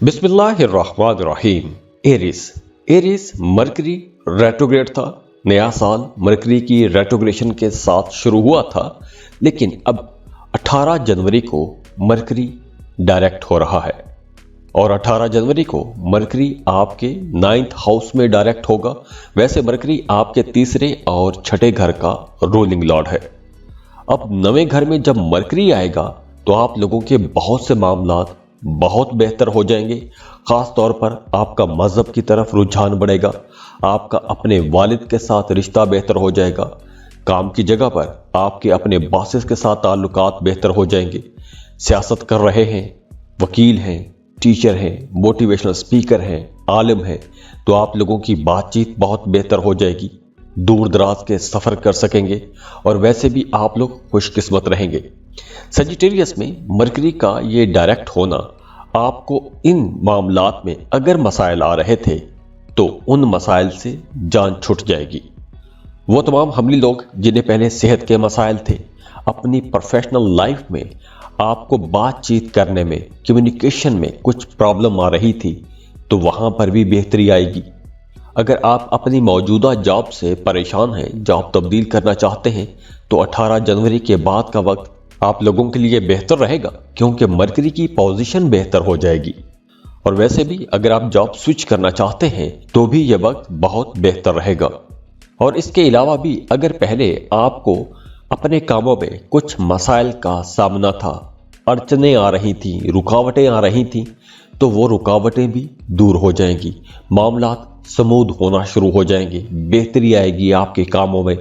बिस्मिल्लाहिर्रहमानिर्रहीम। Aries mercury retrograde था। नया साल मरकरी की रेट्रोग्रेशन के साथ शुरू हुआ था, लेकिन अब 18 जनवरी को मरकरी डायरेक्ट हो रहा है और 18 जनवरी को मरकरी आपके 9th हाउस में डायरेक्ट होगा। वैसे मरकरी आपके तीसरे और छठे घर का रूलिंग लॉर्ड है। अब नवे घर में जब मरकरी आएगा तो आप लोगों के बहुत से मामलात बहुत बेहतर हो जाएंगे। खास तौर पर आपका मजहब की तरफ रुझान बढ़ेगा, आपका अपने वालिद के साथ रिश्ता बेहतर हो जाएगा, काम की जगह पर आपके अपने बॉसेस के साथ ताल्लुकात बेहतर हो जाएंगे। सियासत कर रहे हैं, वकील हैं, टीचर हैं, मोटिवेशनल स्पीकर हैं, आलिम हैं, तो आप लोगों की बातचीत बहुत बेहतर हो जाएगी। दूर दराज के सफ़र कर सकेंगे और वैसे भी आप लोग खुशकिस्मत रहेंगे। सजिटेरियस में मरकरी का ये डायरेक्ट होना आपको इन मामलात में अगर मसाइल आ रहे थे तो उन मसाइल से जान छूट जाएगी। वो तमाम हमली लोग जिन्हें पहले सेहत के मसाइल थे, अपनी प्रोफेशनल लाइफ में आपको बातचीत करने में, कम्युनिकेशन में कुछ प्रॉब्लम आ रही थी, तो वहां पर भी बेहतरी आएगी। अगर आप अपनी मौजूदा जॉब से परेशान हैं, जॉब तब्दील करना चाहते हैं, तो 18 जनवरी के बाद का वक्त आप लोगों के लिए बेहतर रहेगा, क्योंकि मरकरी की पोजीशन बेहतर हो जाएगी। और वैसे भी अगर आप जॉब स्विच करना चाहते हैं तो भी यह वक्त बहुत बेहतर रहेगा। और इसके अलावा भी अगर पहले आपको अपने कामों में कुछ मसाइल का सामना था, अड़चनें आ रही थी, रुकावटें आ रही थी, तो वो रुकावटें भी दूर हो जाएंगी, मामलात स्मूथ होना शुरू हो जाएंगे, बेहतरी आएगी आपके कामों में।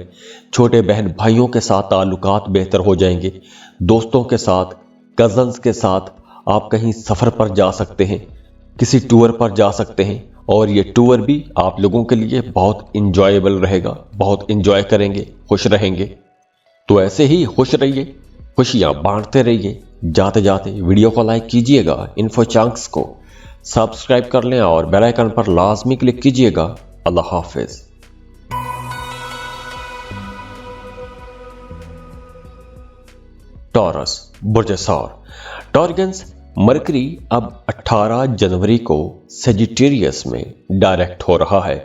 छोटे बहन भाइयों के साथ ताल्लुकात बेहतर हो जाएंगे, दोस्तों के साथ, कजन्स के साथ आप कहीं सफ़र पर जा सकते हैं, किसी टूर पर जा सकते हैं, और ये टूर भी आप लोगों के लिए बहुत इंजॉयबल रहेगा, बहुत इंजॉय करेंगे, खुश रहेंगे। तो ऐसे ही खुश रहिए, खुशियाँ बांटते रहिए। जाते जाते वीडियो को लाइक कीजिएगा, इन्फो चंक्स को सब्सक्राइब कर लें और बेल आइकन पर लाजमी क्लिक कीजिएगा। अल्लाह हाफिज। टॉरस बुर्ज सौर टॉर्गन्स मरकरी अब 18 जनवरी को सेजिटेरियस में डायरेक्ट हो रहा है।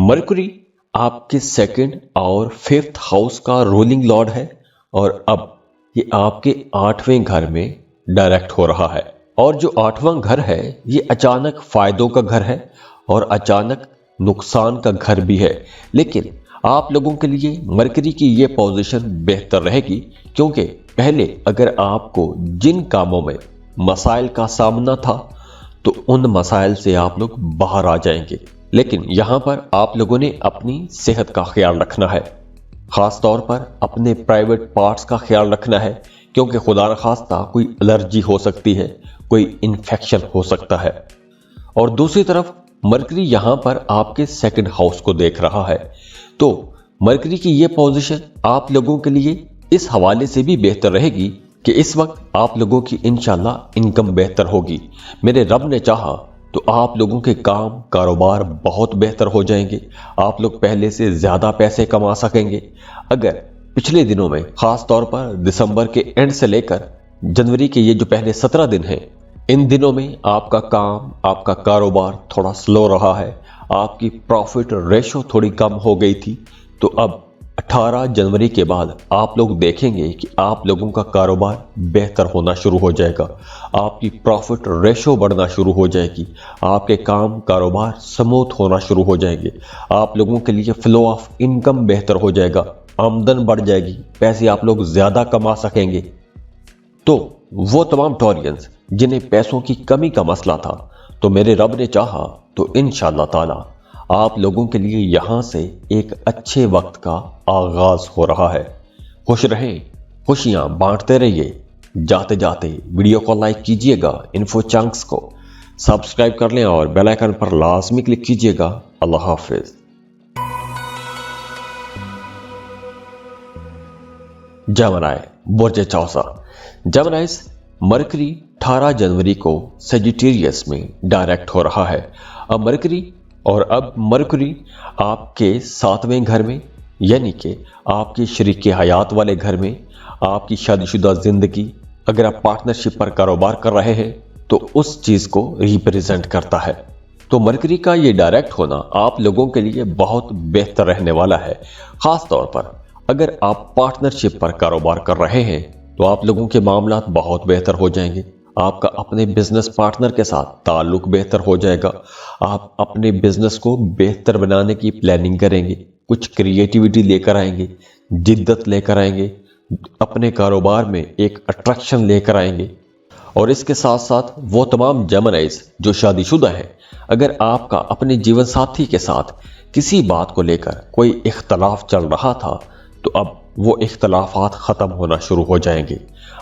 मरकरी आपके 2nd और 5th हाउस का रूलिंग लॉर्ड है और अब ये आपके 8वें घर में डायरेक्ट हो रहा है। और जो 8वां घर है ये अचानक फायदों का घर है और अचानक नुकसान का घर भी है, लेकिन आप लोगों के लिए मरकरी की ये पोजीशन बेहतर रहेगी, क्योंकि पहले अगर आपको जिन कामों में मसाइल का सामना था तो उन मसाइल से आप लोग बाहर आ जाएंगे। लेकिन यहाँ पर आप लोगों ने अपनी सेहत का ख्याल रखना है, खास तौर पर अपने प्राइवेट पार्ट्स का ख्याल रखना है, क्योंकि खुदा न खास्ता कोई एलर्जी हो सकती है, कोई इन्फेक्शन हो सकता है। और दूसरी तरफ मरकरी यहाँ पर आपके 2nd हाउस को देख रहा है, तो मरकरी की ये पोजीशन आप लोगों के लिए इस हवाले से भी बेहतर रहेगी कि इस वक्त आप लोगों की इंशाल्लाह इनकम बेहतर होगी। मेरे रब ने चाहा तो आप लोगों के काम कारोबार बहुत बेहतर हो जाएंगे, आप लोग पहले से ज़्यादा पैसे कमा सकेंगे। अगर पिछले दिनों में, ख़ास तौर पर दिसंबर के एंड से लेकर जनवरी के ये जो पहले 17 दिन हैं, इन दिनों में आपका काम, आपका कारोबार थोड़ा स्लो रहा है, आपकी प्रॉफिट रेशो थोड़ी कम हो गई थी, तो अब 18 जनवरी के बाद आप लोग देखेंगे कि आप लोगों का कारोबार बेहतर होना शुरू हो जाएगा, आपकी प्रॉफिट रेशो बढ़ना शुरू हो जाएगी, आपके काम कारोबार स्मूथ होना शुरू हो जाएंगे, आप लोगों के लिए फ्लो ऑफ इनकम बेहतर हो जाएगा, आमदन बढ़ जाएगी, पैसे आप लोग ज़्यादा कमा सकेंगे। तो वो तमाम टॉरियंस जिन्हें पैसों की कमी का मसला था, तो मेरे रब ने चाहा तो इंशाअल्लाह ताला आप लोगों के लिए यहाँ से एक अच्छे वक्त का आगाज हो रहा है। खुश रहें, खुशियाँ बांटते रहिए। जाते जाते वीडियो को लाइक कीजिएगा, इन्फो चंक्स को सब्सक्राइब कर लें और बेल आइकन पर लाजमी क्लिक कीजिएगा। अल्लाह हाफिज। जेमिनी बुर्ज चौसा जेमिनीज मरकरी 18 जनवरी को सेजिटेरियस में डायरेक्ट हो रहा है। अब मरकरी आपके 7वें घर में, यानी कि आपकी शरीक हयात वाले घर में, आपकी शादीशुदा जिंदगी, अगर आप पार्टनरशिप पर कारोबार कर रहे हैं तो उस चीज को रिप्रेजेंट करता है। तो मरकरी का ये डायरेक्ट होना आप लोगों के लिए बहुत बेहतर रहने वाला है। खास तौर पर अगर आप पार्टनरशिप पर कारोबार कर रहे हैं तो आप लोगों के मामलात बहुत बेहतर हो जाएंगे। आपका अपने बिजनेस पार्टनर के साथ ताल्लुक बेहतर हो जाएगा। आप अपने बिजनेस को बेहतर बनाने की प्लानिंग करेंगे, कुछ क्रिएटिविटी लेकर आएंगे, जिद्दत लेकर आएंगे, अपने कारोबार में एक अट्रैक्शन लेकर आएंगे। और इसके साथ साथ वो तमाम जेमिनीज जो शादीशुदा हैं, अगर आपका अपने जीवन साथी के साथ किसी बात को लेकर कोई इख्तलाफ चल रहा था तो अब वो इख्तलाफात ख़त्म होना शुरू हो जाएंगे।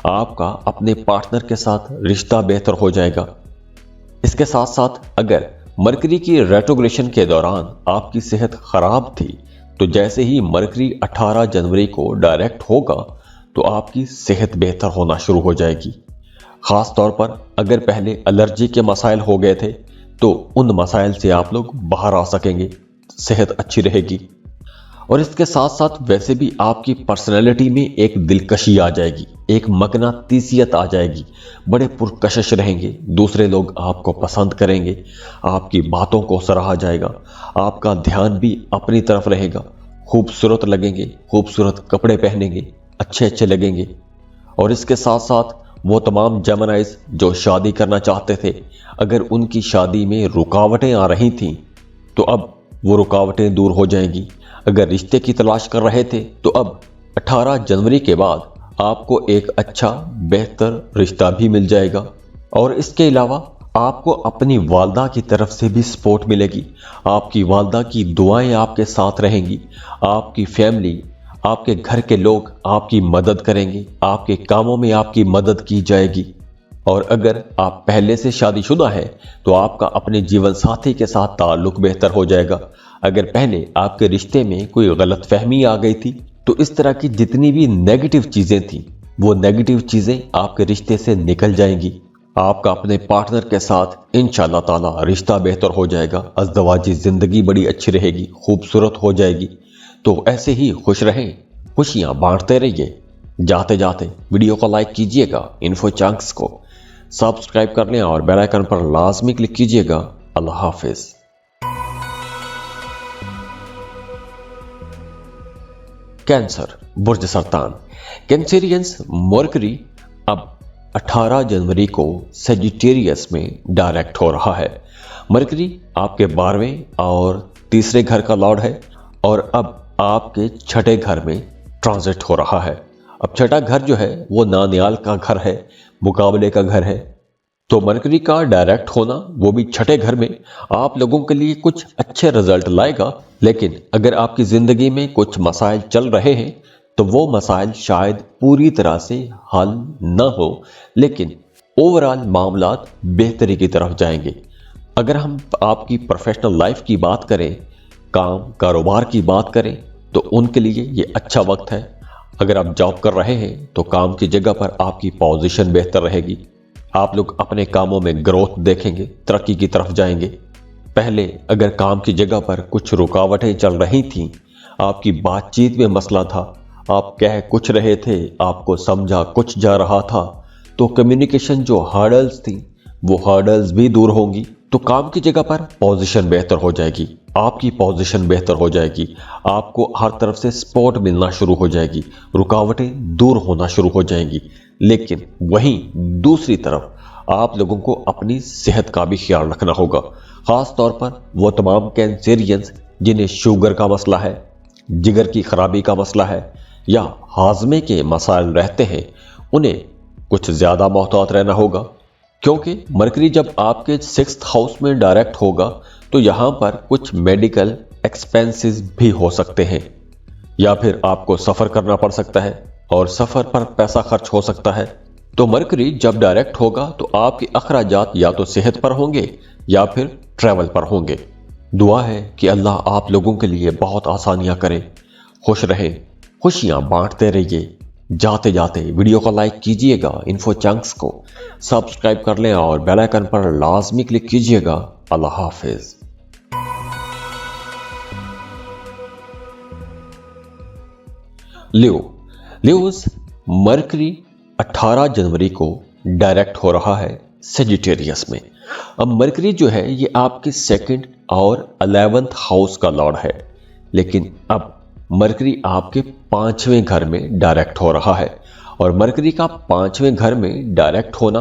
आपका अपने पार्टनर के साथ रिश्ता बेहतर हो जाएगा। इसके साथ साथ अगर मरकरी की रेट्रोग्रेशन के दौरान आपकी सेहत खराब थी तो जैसे ही मरकरी 18 जनवरी को डायरेक्ट होगा तो आपकी सेहत बेहतर होना शुरू हो जाएगी। खास तौर पर अगर पहले एलर्जी के मसाइल हो गए थे तो उन मसाइल से आप लोग बाहर आ सकेंगे, सेहत अच्छी रहेगी। और इसके साथ साथ वैसे भी आपकी पर्सनैलिटी में एक दिलकशी आ जाएगी, एक मगनातीसियत आ जाएगी, बड़े पुरकशिश रहेंगे, दूसरे लोग आपको पसंद करेंगे, आपकी बातों को सराहा जाएगा, आपका ध्यान भी अपनी तरफ रहेगा, खूबसूरत लगेंगे, खूबसूरत कपड़े पहनेंगे, अच्छे अच्छे लगेंगे। और इसके साथ साथ वो तमाम जेमिनीज जो शादी करना चाहते थे, अगर उनकी शादी में रुकावटें आ रही थीं तो अब वो रुकावटें दूर हो जाएंगी। अगर रिश्ते की तलाश कर रहे थे तो अब 18 जनवरी के बाद आपको एक अच्छा बेहतर रिश्ता भी मिल जाएगा। और इसके अलावा आपको अपनी वालदा की तरफ से भी सपोर्ट मिलेगी। आपकी वालदा की दुआएं आपके साथ रहेंगी। आपकी फैमिली, आपके घर के लोग आपकी मदद करेंगे, आपके कामों में आपकी मदद की जाएगी। और अगर आप पहले से शादीशुदा हैं तो आपका अपने जीवन साथी के साथ ताल्लुक बेहतर हो जाएगा। अगर पहले आपके रिश्ते में कोई गलत फहमी आ गई थी तो इस तरह की जितनी भी नेगेटिव चीजें थी वो नेगेटिव चीजें आपके रिश्ते से निकल जाएंगी। आपका अपने पार्टनर के साथ इंशाअल्लाह ताला रिश्ता बेहतर हो जाएगा। अज़दवाजी जिंदगी बड़ी अच्छी रहेगी, खूबसूरत हो जाएगी। तो ऐसे ही खुश रहें, खुशियां बांटते रहिए। जाते जाते वीडियो को लाइक कीजिएगा, इन्फो चंक्स को सब्सक्राइब कर लें और बेल आइकन पर लाजमी क्लिक कीजिएगा। अल्लाह हाफिज। कैंसर, बुर्ज सरतान, कैंसेरियंस मरकरी अब 18 जनवरी को सेजिटेरियस में डायरेक्ट हो रहा है। मरकरी आपके 12वें और तीसरे घर का लॉर्ड है और अब आपके छठे घर में ट्रांजिट हो रहा है। अब छठा घर जो है वो नानियाल का घर है, मुकाबले का घर है। तो मरकरी का डायरेक्ट होना वो भी छठे घर में आप लोगों के लिए कुछ अच्छे रिजल्ट लाएगा। लेकिन अगर आपकी जिंदगी में कुछ मसाइल चल रहे हैं तो वो मसाइल शायद पूरी तरह से हल न हो, लेकिन ओवरऑल मामलात बेहतरी की तरफ जाएंगे। अगर हम आपकी प्रोफेशनल लाइफ की बात करें, काम कारोबार की बात करें तो उनके लिए ये अच्छा वक्त है। अगर आप जॉब कर रहे हैं तो काम की जगह पर आपकी पोजीशन बेहतर रहेगी। आप लोग अपने कामों में ग्रोथ देखेंगे, तरक्की की तरफ जाएंगे। पहले अगर काम की जगह पर कुछ रुकावटें चल रही थीं, आपकी बातचीत में मसला था, आप कह कुछ रहे थे, आपको समझा कुछ जा रहा था, तो कम्युनिकेशन जो हर्डल्स थी वो हर्डल्स भी दूर होंगी। तो काम की जगह पर पोजीशन बेहतर हो जाएगी, आपकी पोजीशन बेहतर हो जाएगी, आपको हर तरफ से सपोर्ट मिलना शुरू हो जाएगी, रुकावटें दूर होना शुरू हो जाएंगी। लेकिन वहीं दूसरी तरफ आप लोगों को अपनी सेहत का भी ख्याल रखना होगा। खास तौर पर वो तमाम कैंसेरियंस जिन्हें शुगर का मसला है, जिगर की खराबी का मसला है या हाजमे के मसाइल रहते हैं, उन्हें कुछ ज्यादा मोहतात रहना होगा। क्योंकि मरकरी जब आपके 6th हाउस में डायरेक्ट होगा तो यहां पर कुछ मेडिकल एक्सपेंसेस भी हो सकते हैं, या फिर आपको सफर करना पड़ सकता है और सफर पर पैसा खर्च हो सकता है। तो मरकरी जब डायरेक्ट होगा तो आपके अखराजात या तो सेहत पर होंगे या फिर ट्रैवल पर होंगे। दुआ है कि अल्लाह आप लोगों के लिए बहुत आसानियां करे। खुश रहें, खुशियां बांटते रहिए। जाते जाते वीडियो को लाइक कीजिएगा, इन्फो चंक्स को सब्सक्राइब कर लें और बेल आइकन पर लाजमी क्लिक कीजिएगा। अल्लाह हाफिज। लियोस मरकरी 18 जनवरी को डायरेक्ट हो रहा है सेजिटेरियस में। अब मरकरी जो है ये आपके 2nd और 11th हाउस का लॉर्ड है, लेकिन अब मरकरी आपके 5वें घर में डायरेक्ट हो रहा है। और मरकरी का 5वें घर में डायरेक्ट होना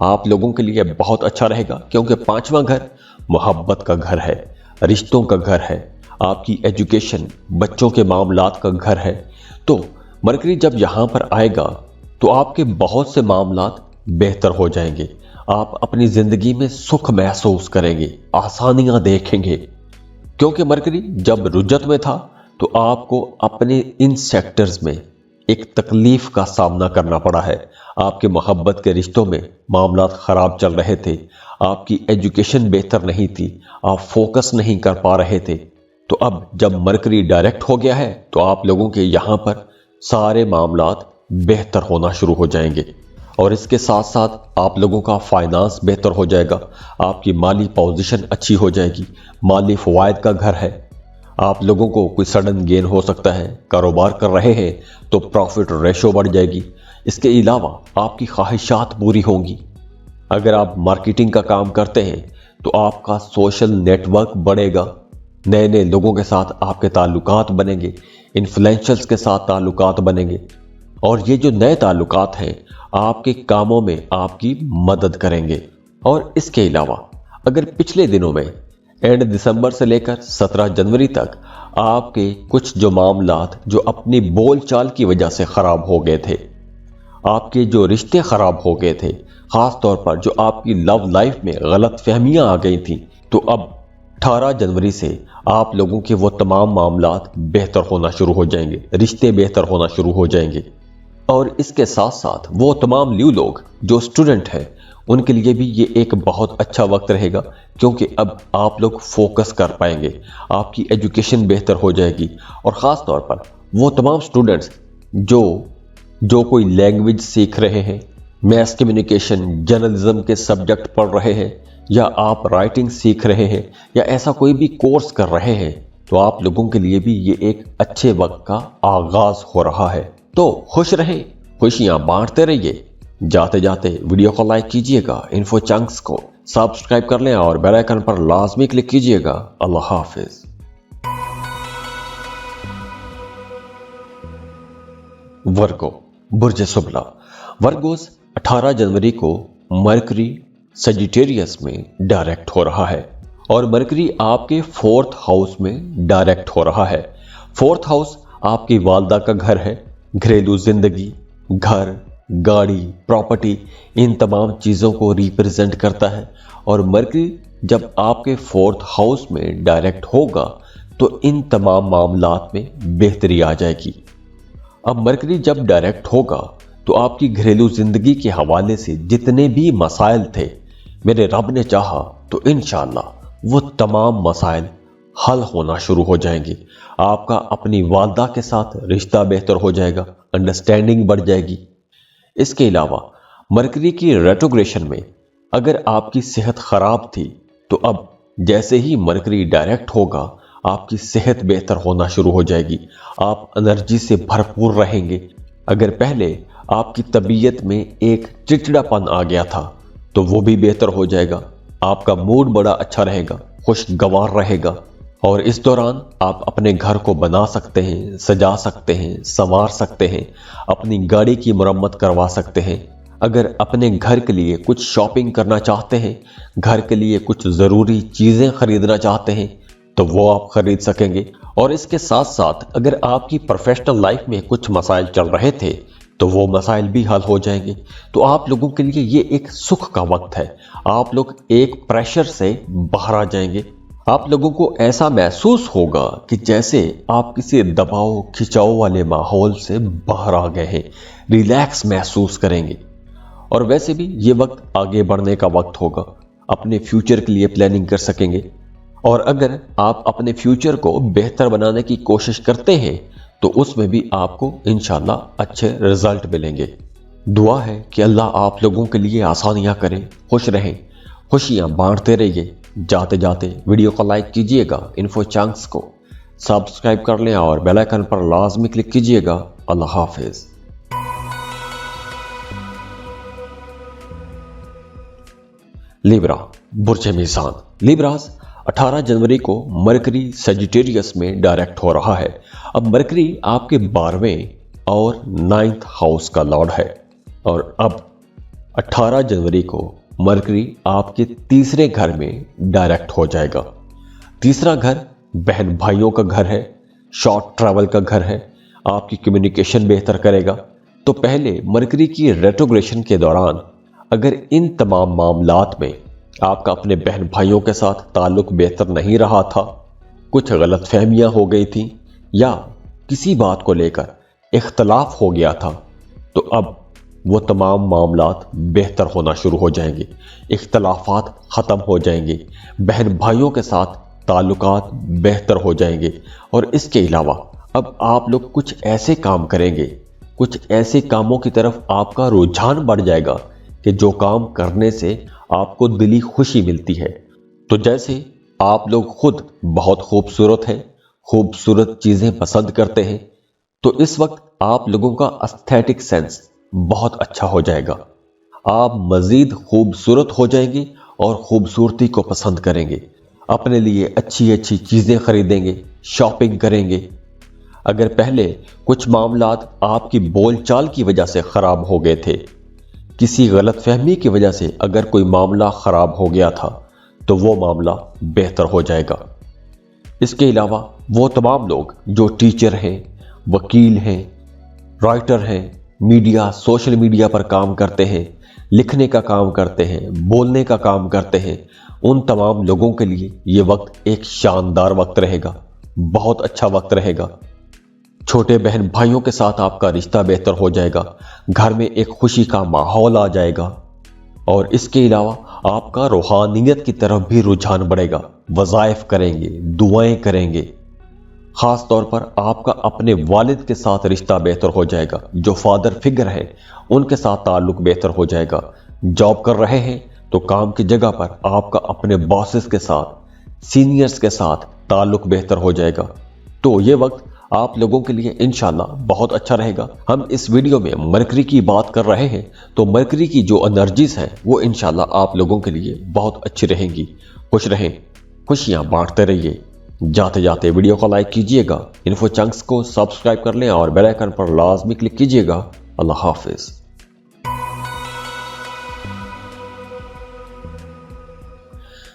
आप लोगों के लिए बहुत अच्छा रहेगा, क्योंकि 5वां घर मोहब्बत का घर है, रिश्तों का घर है, आपकी एजुकेशन, बच्चों के मामलात का घर है। तो मरकरी जब यहाँ पर आएगा तो आपके बहुत से मामलात बेहतर हो जाएंगे, आप अपनी जिंदगी में सुख महसूस करेंगे, आसानियां देखेंगे। क्योंकि मरकरी जब रुजत में था तो आपको अपने इन सेक्टर्स में एक तकलीफ का सामना करना पड़ा है। आपके मोहब्बत के रिश्तों में मामलात खराब चल रहे थे, आपकी एजुकेशन बेहतर नहीं थी, आप फोकस नहीं कर पा रहे थे। तो अब जब मरकरी डायरेक्ट हो गया है तो आप लोगों के यहाँ पर सारे मामलात बेहतर होना शुरू हो जाएंगे। और इसके साथ साथ आप लोगों का फाइनेंस बेहतर हो जाएगा, आपकी माली पोजीशन अच्छी हो जाएगी, माली फवायद का घर है। आप लोगों को कोई सडन गेन हो सकता है, कारोबार कर रहे हैं तो प्रॉफिट रेशो बढ़ जाएगी। इसके अलावा आपकी ख्वाहिशात पूरी होंगी। अगर आप मार्केटिंग का काम करते हैं तो आपका सोशल नेटवर्क बढ़ेगा, नए नए लोगों के साथ आपके ताल्लुकात बनेंगे, इन्फ्लुएंसर्स के साथ ताल्लुकात बनेंगे। और ये जो नए ताल्लुकात हैं आपके कामों में आपकी मदद करेंगे। और इसके अलावा अगर पिछले दिनों में एंड दिसंबर से लेकर 17 जनवरी तक आपके कुछ जो मामलात जो अपनी बोलचाल की वजह से खराब हो गए थे, आपके जो रिश्ते खराब हो गए थे, खास तौर पर जो आपकी लव लाइफ में गलत फहमियां आ गई थी, तो अब 18 जनवरी से आप लोगों के वो तमाम मामलात बेहतर होना शुरू हो जाएंगे, रिश्ते बेहतर होना शुरू हो जाएंगे। और इसके साथ साथ वो तमाम न्यू लोग जो स्टूडेंट हैं उनके लिए भी ये एक बहुत अच्छा वक्त रहेगा, क्योंकि अब आप लोग फोकस कर पाएंगे, आपकी एजुकेशन बेहतर हो जाएगी। और ख़ास तौर पर वो तमाम स्टूडेंट्स जो कोई लैंग्वेज सीख रहे हैं, मैस कम्युनिकेशन, जर्नलिज्म के सब्जेक्ट पढ़ रहे हैं, या आप राइटिंग सीख रहे हैं, या ऐसा कोई भी कोर्स कर रहे हैं, तो आप लोगों के लिए भी ये एक अच्छे वक्त का आगाज हो रहा है। तो खुश रहें, खुशियां बांटते रहिए। जाते जाते वीडियो को लाइक कीजिएगा, इन्फो चंक्स को सब्सक्राइब कर लें और बेल आइकन पर लाजमी क्लिक कीजिएगा। अल्लाह हाफिज। वर्गो, बुर्ज सुबला। वर्गोस 18 जनवरी को मरकरी सेजिटेरियस में डायरेक्ट हो रहा है और मरकरी आपके 4th हाउस में डायरेक्ट हो रहा है। 4th हाउस आपकी वालदा का घर है, घरेलू जिंदगी, घर, गाड़ी, प्रॉपर्टी, इन तमाम चीज़ों को रिप्रेजेंट करता है। और मरकरी जब आपके 4th हाउस में डायरेक्ट होगा तो इन तमाम मामलात में बेहतरी आ जाएगी। अब मरकरी जब डायरेक्ट होगा तो आपकी घरेलू जिंदगी के हवाले से जितने भी मसाइल थे, मेरे रब ने चाहा तो इंशाअल्लाह वो तमाम मसाइल हल होना शुरू हो जाएंगे। आपका अपनी वालदा के साथ रिश्ता बेहतर हो जाएगा, अंडरस्टैंडिंग बढ़ जाएगी। इसके अलावा मरकरी की रेट्रोग्रेशन में अगर आपकी सेहत खराब थी तो अब जैसे ही मरकरी डायरेक्ट होगा आपकी सेहत बेहतर होना शुरू हो जाएगी, आप एनर्जी से भरपूर रहेंगे। अगर पहले आपकी तबीयत में एक चिड़चिड़ापन आ गया था तो वो भी बेहतर हो जाएगा, आपका मूड बड़ा अच्छा रहेगा, खुशगवार रहेगा। और इस दौरान आप अपने घर को बना सकते हैं, सजा सकते हैं, संवार सकते हैं, अपनी गाड़ी की मरम्मत करवा सकते हैं। अगर अपने घर के लिए कुछ शॉपिंग करना चाहते हैं, घर के लिए कुछ ज़रूरी चीज़ें खरीदना चाहते हैं तो वो आप खरीद सकेंगे। और इसके साथ साथ अगर आपकी प्रोफेशनल लाइफ में कुछ मसाइल चल रहे थे तो वो मसाइल भी हल हो जाएंगे। तो आप लोगों के लिए ये एक सुख का वक्त है, आप लोग एक प्रेशर से बाहर आ जाएंगे। आप लोगों को ऐसा महसूस होगा कि जैसे आप किसी दबाव खिंचाव वाले माहौल से बाहर आ गए हैं, रिलैक्स महसूस करेंगे। और वैसे भी ये वक्त आगे बढ़ने का वक्त होगा, अपने फ्यूचर के लिए प्लानिंग कर सकेंगे। और अगर आप अपने फ्यूचर को बेहतर बनाने की कोशिश करते हैं तो उसमें भी आपको इंशाल्लाह अच्छे रिजल्ट मिलेंगे। दुआ है कि अल्लाह आप लोगों के लिए आसानियां करे, खुश रहें, खुशियां बांटते रहिए। जाते जाते वीडियो को लाइक कीजिएगा, इन्फो चंक्स को सब्सक्राइब कर लें और बेल आइकन पर लाजमी क्लिक कीजिएगा। अल्लाह हाफिज। लिब्रा, बुर्ज मीज़ान। लिब्रास 18 जनवरी को मरकरी सजिटेरियस में डायरेक्ट हो रहा है। अब मरकरी आपके 12वें और 9th हाउस का लॉर्ड है और अब 18 जनवरी को मरकरी आपके तीसरे घर में डायरेक्ट हो जाएगा। तीसरा घर बहन भाइयों का घर है, शॉर्ट ट्रैवल का घर है, आपकी कम्युनिकेशन बेहतर करेगा। तो पहले मरकरी की रेट्रोग्रेशन के दौरान अगर इन तमाम मामलात में आपका अपने बहन भाइयों के साथ ताल्लुक बेहतर नहीं रहा था, कुछ गलत फहमियाँ हो गई थी या किसी बात को लेकर इख्तलाफ हो गया था, तो अब वो तमाम मामलात बेहतर होना शुरू हो जाएंगे, इख्तलाफात ख़त्म हो जाएंगे, बहन भाइयों के साथ ताल्लुकात बेहतर हो जाएंगे। और इसके अलावा अब आप लोग कुछ ऐसे काम करेंगे, कुछ ऐसे कामों की तरफ आपका रुझान बढ़ जाएगा कि जो काम करने से आपको दिली खुशी मिलती है। तो जैसे आप लोग खुद बहुत खूबसूरत हैं, खूबसूरत चीज़ें पसंद करते हैं, तो इस वक्त आप लोगों का एस्थेटिक सेंस बहुत अच्छा हो जाएगा। आप मज़ीद खूबसूरत हो जाएंगे और खूबसूरती को पसंद करेंगे, अपने लिए अच्छी अच्छी चीज़ें खरीदेंगे, शॉपिंग करेंगे। अगर पहले कुछ मामलात आपकी बोलचाल की वजह से ख़राब हो गए थे, किसी गलतफहमी की वजह से अगर कोई मामला ख़राब हो गया था, तो वो मामला बेहतर हो जाएगा। इसके अलावा वो तमाम लोग जो टीचर हैं, वकील हैं, राइटर हैं, मीडिया सोशल मीडिया पर काम करते हैं, लिखने का काम करते हैं, बोलने का काम करते हैं, उन तमाम लोगों के लिए ये वक्त एक शानदार वक्त रहेगा, बहुत अच्छा वक्त रहेगा। छोटे बहन भाइयों के साथ आपका रिश्ता बेहतर हो जाएगा, घर में एक खुशी का माहौल आ जाएगा और इसके अलावा आपका रूहानियत की तरफ भी रुझान बढ़ेगा, वज़ाइफ करेंगे, दुआएं करेंगे। ख़ास तौर पर आपका अपने वालिद के साथ रिश्ता बेहतर हो जाएगा, जो फादर फिगर हैं उनके साथ ताल्लुक़ बेहतर हो जाएगा। जॉब कर रहे हैं तो काम की जगह पर आपका अपने बॉसेस के साथ, सीनियर्स के साथ ताल्लुक़ बेहतर हो जाएगा। तो ये वक्त आप लोगों के लिए इंशाल्लाह बहुत अच्छा रहेगा। हम इस वीडियो में मरकरी की बात कर रहे हैं, तो मरकरी की जो एनर्जीज हैं वो इंशाल्लाह आप लोगों के लिए बहुत अच्छी रहेंगी। खुश रहें, खुशियां बांटते रहिए। जाते जाते वीडियो को लाइक कीजिएगा, इन्फो चंक्स को सब्सक्राइब कर लें और बेल आइकन पर लाजमी क्लिक कीजिएगा। अल्लाह हाफिज।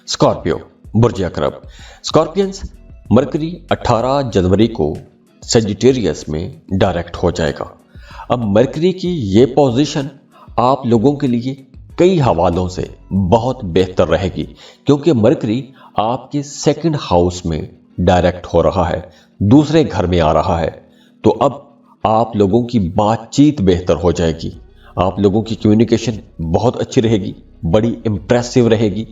स्कॉर्पियो, बुर्ज अकरब। स्कॉर्पियंस, मरकरी 18 जनवरी को सजिटेरियस में डायरेक्ट हो जाएगा। अब मरकरी की ये पोजीशन आप लोगों के लिए कई हवालों से बहुत बेहतर रहेगी, क्योंकि मरकरी आपके 2nd हाउस में डायरेक्ट हो रहा है, दूसरे घर में आ रहा है। तो अब आप लोगों की बातचीत बेहतर हो जाएगी, आप लोगों की कम्युनिकेशन बहुत अच्छी रहेगी, बड़ी इंप्रेसिव रहेगी।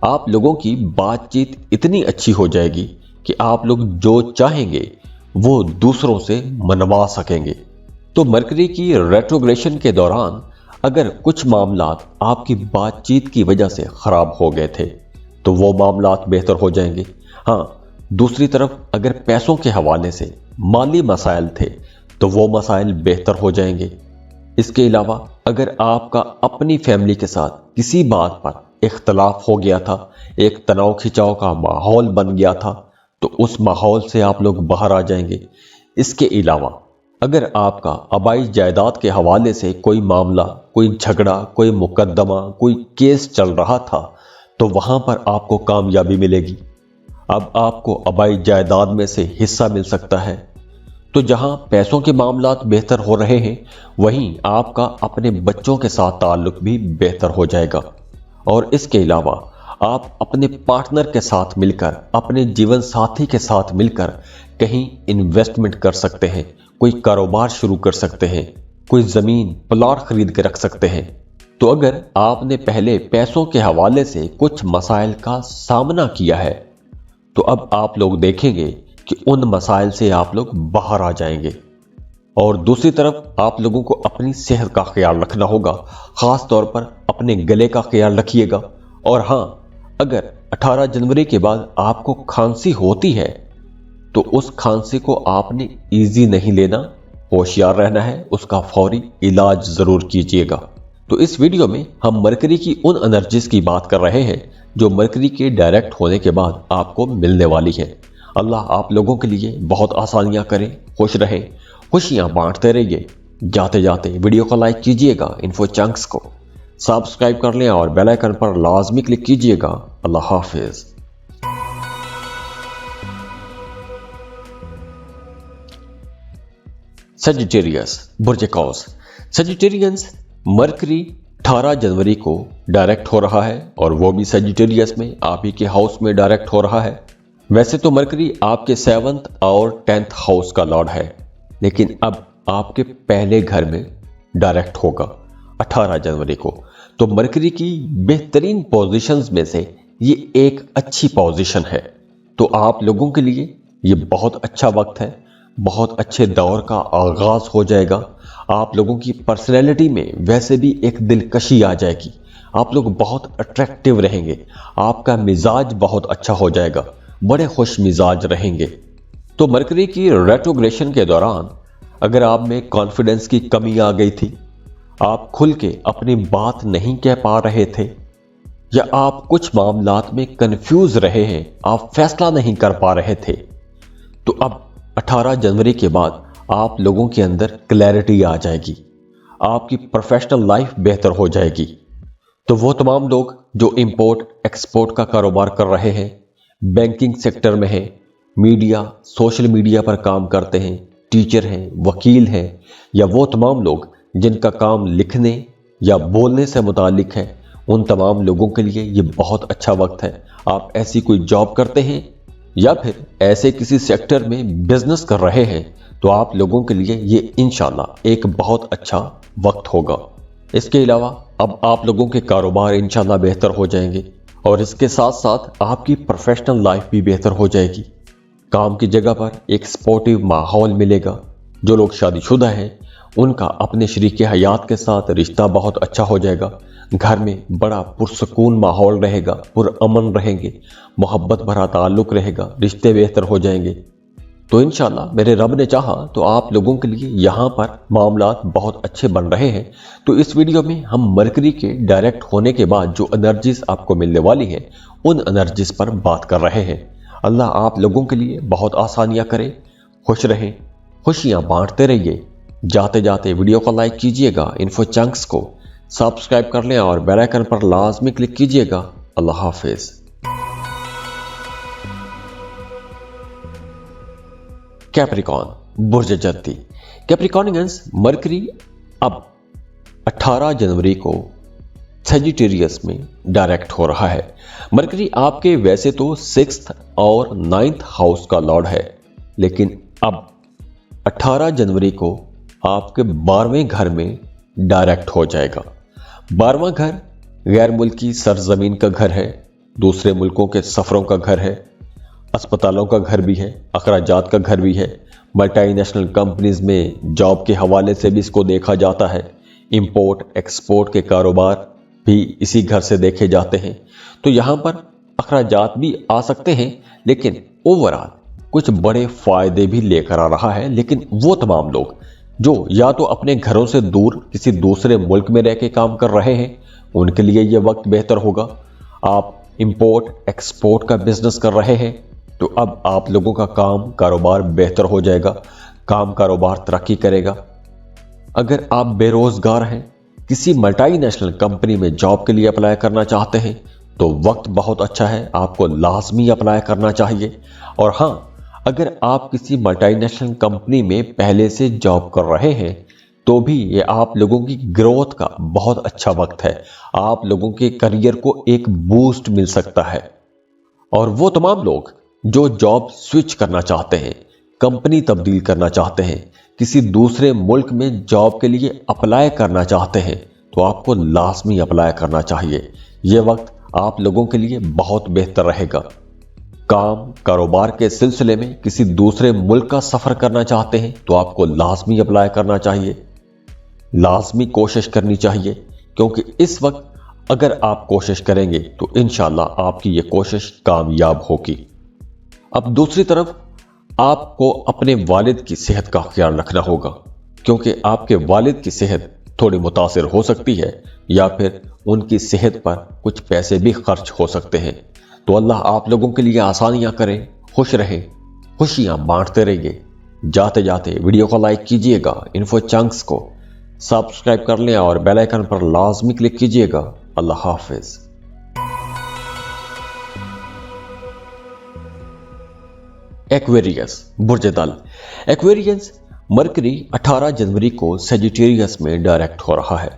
आप लोगों की बातचीत इतनी अच्छी हो जाएगी कि आप लोग जो चाहेंगे वो दूसरों से मनवा सकेंगे। तो मरकरी की रेट्रोग्रेशन के दौरान अगर कुछ मामलात आपकी बातचीत की वजह से ख़राब हो गए थे, तो वो मामलात बेहतर हो जाएंगे। हाँ, दूसरी तरफ अगर पैसों के हवाले से माली मसाइल थे, तो वो मसाइल बेहतर हो जाएंगे। इसके अलावा अगर आपका अपनी फैमिली के साथ किसी बात पर इख्तलाफ हो गया था, एक तनाव खिंचाव का माहौल बन गया था, तो उस माहौल से आप लोग बाहर आ जाएंगे। इसके अलावा अगर आपका आबाई जायदाद के हवाले से कोई मामला, कोई झगड़ा, कोई मुकदमा, कोई केस चल रहा था, तो वहाँ पर आपको कामयाबी मिलेगी। अब आपको आबाई जायदाद में से हिस्सा मिल सकता है। तो जहाँ पैसों के मामलात बेहतर हो रहे हैं, वहीं आपका अपने बच्चों के साथ ताल्लुक़ भी बेहतर हो जाएगा। और इसके अलावा आप अपने पार्टनर के साथ मिलकर, अपने जीवन साथी के साथ मिलकर कहीं इन्वेस्टमेंट कर सकते हैं, कोई कारोबार शुरू कर सकते हैं, कोई ज़मीन प्लॉट खरीद के रख सकते हैं। तो अगर आपने पहले पैसों के हवाले से कुछ मसाइल का सामना किया है, तो अब आप लोग देखेंगे कि उन मसाइल से आप लोग बाहर आ जाएंगे। और दूसरी तरफ आप लोगों को अपनी सेहत का ख्याल रखना होगा, ख़ास तौर पर अपने गले का ख्याल रखिएगा। और हाँ, अगर 18 जनवरी के बाद आपको खांसी होती है, तो उस खांसी को आपने इजी नहीं लेना, होशियार रहना है, उसका फौरी इलाज ज़रूर कीजिएगा। تو اس ویڈیو میں ہم مرکری کی ان انرجیز کی بات کر رہے ہیں جو مرکری کے ڈائریکٹ ہونے کے بعد آپ کو ملنے والی ہیں۔ اللہ آپ لوگوں کے لیے بہت آسانیاں کریں، خوش رہیں، خوشیاں بانٹتے رہیے۔ جاتے جاتے ویڈیو کو لائک کیجئے گا، انفو چنکس کو سبسکرائب کر لیں اور بیل آئیکن پر لازمی کلک کیجئے گا۔ اللہ حافظ۔ سیجیٹیریس برج قوس۔ سیجیٹیرینز مرکری 18 جنوری کو ڈائریکٹ ہو رہا ہے اور وہ بھی سیجیٹیریس میں آپ ہی کے ہاؤس میں ڈائریکٹ ہو رہا ہے۔ ویسے تو مرکری آپ کے 7th اور 10th ہاؤس کا لارڈ ہے، لیکن اب آپ کے پہلے گھر میں ڈائریکٹ ہوگا 18 جنوری کو۔ تو مرکری کی بہترین پوزیشنز میں سے یہ ایک اچھی پوزیشن ہے۔ تو آپ لوگوں کے لیے یہ بہت اچھا وقت ہے، بہت اچھے دور کا آغاز ہو جائے گا۔ آپ لوگوں کی پرسنالٹی میں ویسے بھی ایک دلکشی آ جائے گی، آپ لوگ بہت اٹریکٹیو رہیں گے، آپ کا مزاج بہت اچھا ہو جائے گا، بڑے خوش مزاج رہیں گے۔ تو مرکری کی ریٹروگریشن کے دوران اگر آپ میں کانفیڈنس کی کمی آ گئی تھی، آپ کھل کے اپنی بات نہیں کہہ پا رہے تھے، یا آپ کچھ معاملات میں کنفیوز رہے ہیں، آپ فیصلہ نہیں کر پا رہے تھے، تو اب 18 جنوری کے بعد آپ لوگوں کے اندر کلیئرٹی آ جائے گی، آپ کی پروفیشنل لائف بہتر ہو جائے گی۔ تو وہ تمام لوگ جو امپورٹ ایکسپورٹ کا کاروبار کر رہے ہیں، بینکنگ سیکٹر میں ہیں، میڈیا سوشل میڈیا پر کام کرتے ہیں، ٹیچر ہیں، وکیل ہیں، یا وہ تمام لوگ جن کا کام لکھنے یا بولنے سے متعلق ہے، ان تمام لوگوں کے لیے یہ بہت اچھا وقت ہے۔ آپ ایسی کوئی جاب کرتے ہیں یا پھر ایسے کسی سیکٹر میں بزنس کر رہے ہیں، تو آپ لوگوں کے لیے یہ انشاءاللہ ایک بہت اچھا وقت ہوگا۔ اس کے علاوہ اب آپ لوگوں کے کاروبار انشاءاللہ بہتر ہو جائیں گے، اور اس کے ساتھ ساتھ آپ کی پروفیشنل لائف بھی بہتر ہو جائے گی۔ کام کی جگہ پر ایک سپورٹیو ماحول ملے گا۔ جو لوگ شادی شدہ ہیں ان کا اپنے شریک حیات کے ساتھ رشتہ بہت اچھا ہو جائے گا۔ گھر میں بڑا پرسکون ماحول رہے گا، پرامن رہیں گے، محبت بھرا تعلق رہے گا، رشتے بہتر ہو جائیں گے۔ تو انشاءاللہ میرے رب نے چاہا تو آپ لوگوں کے لیے یہاں پر معاملات بہت اچھے بن رہے ہیں۔ تو اس ویڈیو میں ہم مرکری کے ڈائریکٹ ہونے کے بعد جو انرجیز آپ کو ملنے والی ہیں ان انرجیز پر بات کر رہے ہیں۔ اللہ آپ لوگوں کے لیے بہت آسانیاں کرے، خوش رہیں، خوشیاں بانٹتے رہیے۔ جاتے جاتے ویڈیو کو لائک کیجئے گا، انفو چنکس کو سبسکرائب کر لیں اور بیل آئیکن پر لازمی کلک کیجئے گا۔ اللہ حافظ۔ کیپریکون برج جدی۔ کیپریکونینز مرکری اب 18 جنوری کو سیجیٹیریس میں ڈائریکٹ ہو رہا ہے۔ مرکری آپ کے ویسے تو 6th اور 9th ہاؤس کا لارڈ ہے، لیکن اب 18 جنوری کو آپ کے 12ویں گھر میں ڈائریکٹ ہو جائے گا۔ 12واں گھر غیر ملکی سرزمین کا گھر ہے، دوسرے ملکوں کے سفروں کا گھر ہے، اسپتالوں کا گھر بھی ہے، اخراجات کا گھر بھی ہے، ملٹی نیشنل کمپنیز میں جاب کے حوالے سے بھی اس کو دیکھا جاتا ہے، امپورٹ ایکسپورٹ کے کاروبار بھی اسی گھر سے دیکھے جاتے ہیں۔ تو یہاں پر اخراجات بھی آ سکتے ہیں، لیکن اوورآل کچھ بڑے فائدے بھی لے کر آ رہا ہے۔ لیکن وہ تمام لوگ جو یا تو اپنے گھروں سے دور کسی دوسرے ملک میں رہ کے کام کر رہے ہیں، ان کے لیے یہ وقت بہتر ہوگا۔ آپ امپورٹ ایکسپورٹ کا بزنس کر رہے ہیں تو اب آپ لوگوں کا کام کاروبار بہتر ہو جائے گا، کام کاروبار ترقی کرے گا۔ اگر آپ بے روزگار ہیں، کسی ملٹی نیشنل کمپنی میں جاب کے لیے اپلائی کرنا چاہتے ہیں تو وقت بہت اچھا ہے، آپ کو لازمی اپلائی کرنا چاہیے۔ اور ہاں، اگر آپ کسی ملٹی نیشنل کمپنی میں پہلے سے جاب کر رہے ہیں تو بھی یہ آپ لوگوں کی گروتھ کا بہت اچھا وقت ہے، آپ لوگوں کے کریئر کو ایک بوسٹ مل سکتا ہے۔ اور وہ تمام لوگ جو جاب سوئچ کرنا چاہتے ہیں، کمپنی تبدیل کرنا چاہتے ہیں، کسی دوسرے ملک میں جاب کے لیے اپلائی کرنا چاہتے ہیں، تو آپ کو لازمی اپلائی کرنا چاہیے۔ یہ وقت آپ لوگوں کے لیے بہت بہتر رہے گا۔ کام کاروبار کے سلسلے میں کسی دوسرے ملک کا سفر کرنا چاہتے ہیں تو آپ کو لازمی اپلائی کرنا چاہیے، لازمی کوشش کرنی چاہیے، کیونکہ اس وقت اگر آپ کوشش کریں گے تو انشاءاللہ آپ کی یہ کوشش کامیاب ہوگی۔ اب دوسری طرف آپ کو اپنے والد کی صحت کا خیال رکھنا ہوگا، کیونکہ آپ کے والد کی صحت थोड़ी मुतासिर हो सकती है या फिर उनकी सेहत पर कुछ पैसे भी खर्च हो सकते हैं। तो अल्लाह आप लोगों के लिए आसानियां करे, खुश रहें, खुशियां बांटते रहिए। जाते जाते वीडियो को लाइक कीजिएगा, इन्फो चंक्स को सब्सक्राइब कर लें और बेल आइकन पर लाजमी क्लिक कीजिएगा। अल्लाह हाफिज। एक्वेरियस बुर्ज दल। एक्वेरियस मरकरी 18 जनवरी को सेजिटेरियस में डायरेक्ट हो रहा है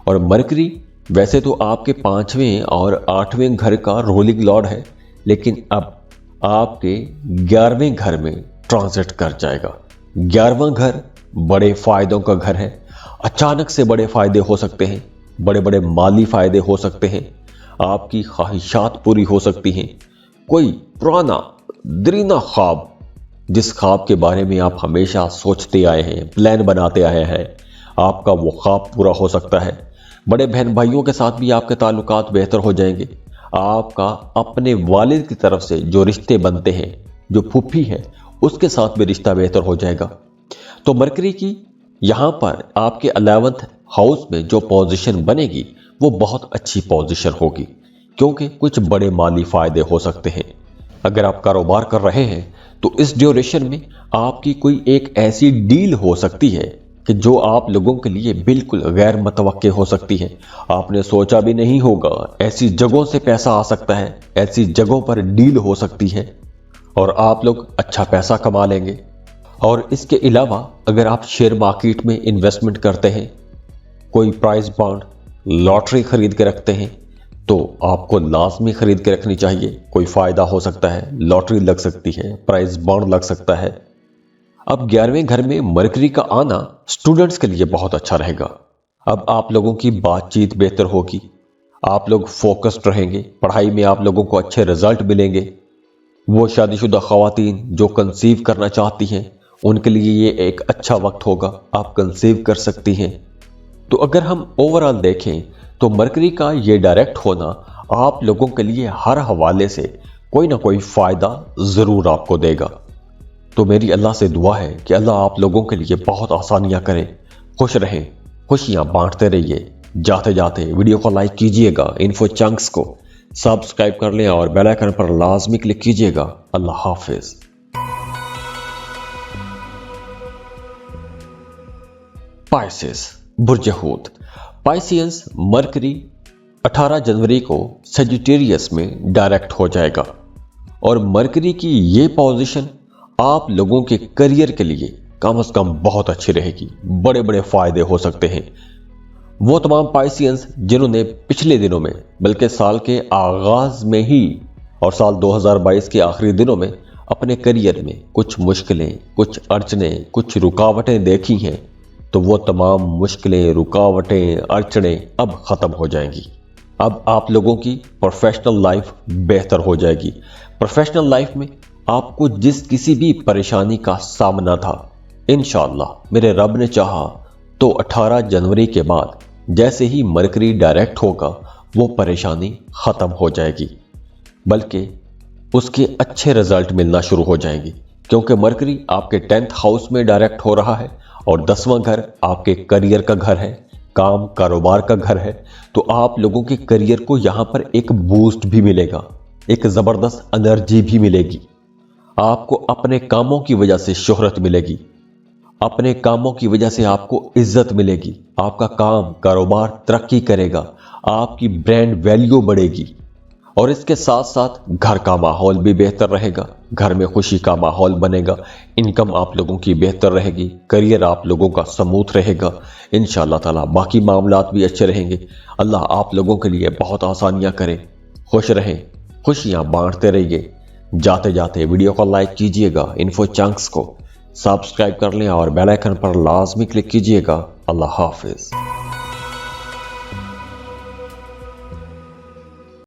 और मरकरी वैसे तो आपके 5वें और 8वें घर का रोलिंग लॉर्ड है, लेकिन अब आपके 11वें घर में ट्रांजिट कर जाएगा। 11वां घर बड़े फायदों का घर है। अचानक से बड़े फायदे हो सकते हैं, बड़े बड़े माली फायदे हो सकते हैं, आपकी ख्वाहिशात पूरी हो सकती हैं। कोई पुराना दरीना ख्वाब, जिस ख्वाब के बारे में आप हमेशा सोचते आए हैं, प्लान बनाते आए हैं, आपका वो ख्वाब पूरा हो सकता है। बड़े बहन भाइयों के साथ भी आपके ताल्लुकात बेहतर हो जाएंगे। आपका अपने वालिद की तरफ से जो रिश्ते बनते हैं, जो फूफी है, उसके साथ भी रिश्ता बेहतर हो जाएगा। तो मरकरी की यहाँ पर आपके 11th हाउस में जो पोजीशन बनेगी वो बहुत अच्छी पोजीशन होगी, क्योंकि कुछ बड़े माली फायदे हो सकते हैं। अगर आप कारोबार कर रहे हैं तो इस ड्यूरेशन में आपकी कोई एक ऐसी डील हो सकती है कि जो आप लोगों के लिए बिल्कुल गैर मुतवक्के हो सकती है। आपने सोचा भी नहीं होगा, ऐसी जगहों से पैसा आ सकता है, ऐसी जगहों पर डील हो सकती है और आप लोग अच्छा पैसा कमा लेंगे। और इसके अलावा अगर आप शेयर मार्केट में इन्वेस्टमेंट करते हैं, कोई प्राइज बॉन्ड, लॉटरी खरीद के रखते हैं, तो आपको लाजमी खरीद के रखनी चाहिए। कोई फायदा हो सकता है, लॉटरी लग सकती है, प्राइज बॉन्ड लग सकता है। अब 11वें घर में मरकरी का आना स्टूडेंट्स के लिए बहुत अच्छा रहेगा। अब आप लोगों की बातचीत बेहतर होगी, आप लोग फोकस्ड रहेंगे, पढ़ाई में आप लोगों को अच्छे रिजल्ट मिलेंगे। वो शादीशुदा खवातीन जो कंसीव करना चाहती हैं, उनके लिए ये एक अच्छा वक्त होगा, आप कंसीव कर सकती हैं। तो अगर हम ओवरऑल देखें तो मरकरी का ये डायरेक्ट होना आप लोगों के लिए हर हवाले से कोई ना कोई फायदा जरूर आपको देगा। तो मेरी अल्लाह से दुआ है कि अल्लाह आप लोगों के लिए बहुत आसानियां करे, खुश रहें, खुशियां बांटते रहिए। जाते जाते वीडियो को लाइक कीजिएगा, इन्फो चंक्स को सब्सक्राइब कर लें और बेल आइकन पर लाजमी क्लिक कीजिएगा। अल्लाह हाफिज। पाइसेस बुर्ज हूत। पाइसियंस मरकरी 18 जनवरी को सेजिटेरियस में डायरेक्ट हो जाएगा और मरकरी की ये पोजीशन आप लोगों के करियर के लिए कम से कम बहुत अच्छी रहेगी। बड़े बड़े फायदे हो सकते हैं। वो तमाम पाइसियंस जिन्होंने पिछले दिनों में, बल्कि साल के आगाज में ही और साल 2022 के आखिरी दिनों में अपने करियर में कुछ मुश्किलें, कुछ अड़चनें, कुछ रुकावटें देखी हैं, तो वो तमाम मुश्किलें, रुकावटें, अड़चनें अब खत्म हो जाएंगी। अब आप लोगों की प्रोफेशनल लाइफ बेहतर हो जाएगी। प्रोफेशनल लाइफ में आपको जिस किसी भी परेशानी का सामना था, इंशाअल्लाह मेरे रब ने चाहा तो 18 जनवरी के बाद जैसे ही मरकरी डायरेक्ट होगा वो परेशानी खत्म हो जाएगी, बल्कि उसके अच्छे रिजल्ट मिलना शुरू हो जाएंगे, क्योंकि मरकरी आपके 10th हाउस में डायरेक्ट हो रहा है और 10वां घर आपके करियर का घर है, काम कारोबार का घर है। तो आप लोगों के करियर को यहां पर एक बूस्ट भी मिलेगा, एक जबरदस्त एनर्जी भी मिलेगी। आपको अपने कामों की वजह से शोहरत मिलेगी, अपने कामों की वजह से आपको इज्जत मिलेगी, आपका काम कारोबार तरक्की करेगा, आपकी ब्रांड वैल्यू बढ़ेगी और इसके साथ साथ घर का माहौल भी बेहतर रहेगा, घर में खुशी का माहौल बनेगा, इनकम आप लोगों की बेहतर रहेगी, करियर आप लोगों का स्मूथ रहेगा इंशाअल्लाह ताला। बाकी मामलात भी अच्छे रहेंगे। अल्लाह आप लोगों के लिए बहुत आसानियां करे, खुश रहें, खुशियां बांटते रहिए। जाते जाते वीडियो को लाइक कीजिएगा, इन्फो चंक्स को सब्सक्राइब कर लें और बेल आइकन पर लाजमी क्लिक कीजिएगा। अल्लाह हाफिज।